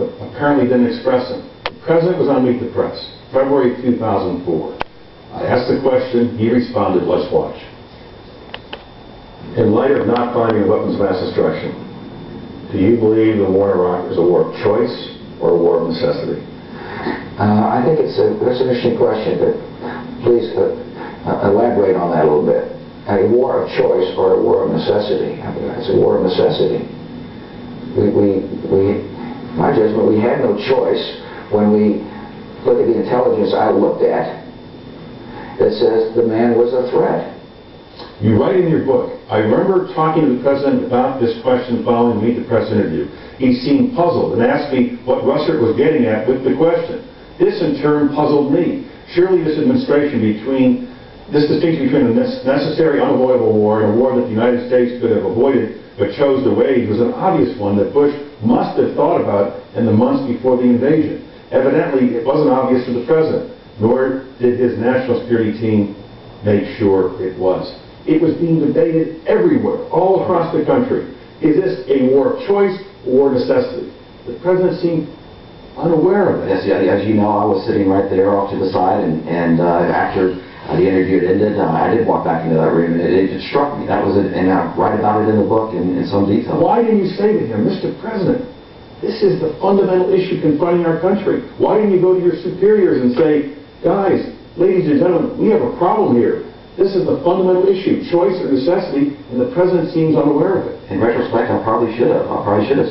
but apparently didn't express them. The President was on Meet the Press, February 2004. I asked the question, he responded, let's watch. In light of not finding weapons of mass destruction, do you believe the war in Iraq is a war of choice or a war of necessity? I think that's an interesting question, but please elaborate on that a little bit. A war of choice or a war of necessity? It's a war of necessity. My judgment, we had no choice when we look at the intelligence I looked at that says the man was a threat. You write in your book, I remember talking to the President about this question following the Meet the Press interview. He seemed puzzled and asked me what Russert was getting at with the question. This in turn puzzled me. Surely this distinction between a necessary, unavoidable war and a war that the United States could have avoided but chose to wage was an obvious one that Bush must have thought about in the months before the invasion. Evidently, it wasn't obvious to the President, nor did his national security team make sure it was. It was being debated everywhere, all across the country. Is this a war of choice or necessity? The President seemed unaware of it. Yes, as you know, I was sitting right there off to the side, and after the interview had ended, I did walk back into that room, and it struck me. That was it, and I write about it in the book in some detail. Why didn't you say to him, Mr. President, this is the fundamental issue confronting our country? Why didn't you go to your superiors and say, guys, ladies and gentlemen, we have a problem here. This is the fundamental issue, choice or necessity, and the President seems unaware of it. In retrospect, I probably should have.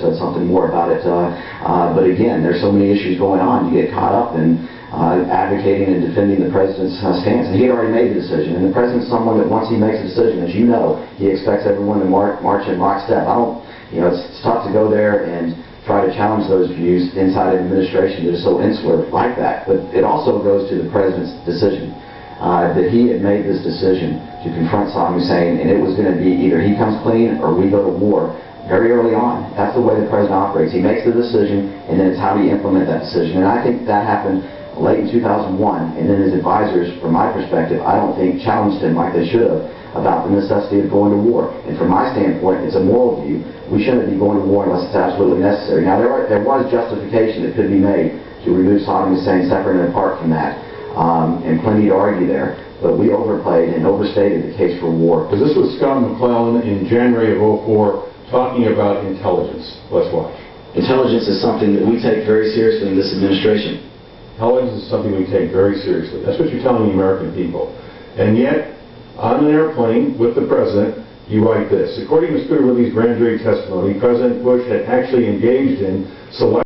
Said something more about it. But again, there's so many issues going on. You get caught up in advocating and defending the President's stance. And he had already made the decision. And the President's someone that once he makes a decision, as you know, he expects everyone to march in lockstep. It's tough to go there and try to challenge those views inside an administration that is so insular like that. But it also goes to the President's decision. That he had made this decision to confront Saddam Hussein, and it was going to be either he comes clean or we go to war very early on. That's the way the President operates. He makes the decision, and then it's how do you implement that decision. And I think that happened late in 2001, and then his advisors, from my perspective, I don't think challenged him like they should have about the necessity of going to war. And from my standpoint, it's a moral view. We shouldn't be going to war unless it's absolutely necessary. Now, there was justification that could be made to remove Saddam Hussein separate and apart from that. And plenty to argue there, but we overplayed and overstated the case for war. Because this was Scott McClellan in January of 2004 talking about intelligence. Let's watch. Intelligence is something that we take very seriously in this administration. Intelligence is something we take very seriously. That's what you're telling the American people. And yet, on an airplane with the President, you write this. According to Scooter Libby's grand jury testimony, President Bush had actually engaged in select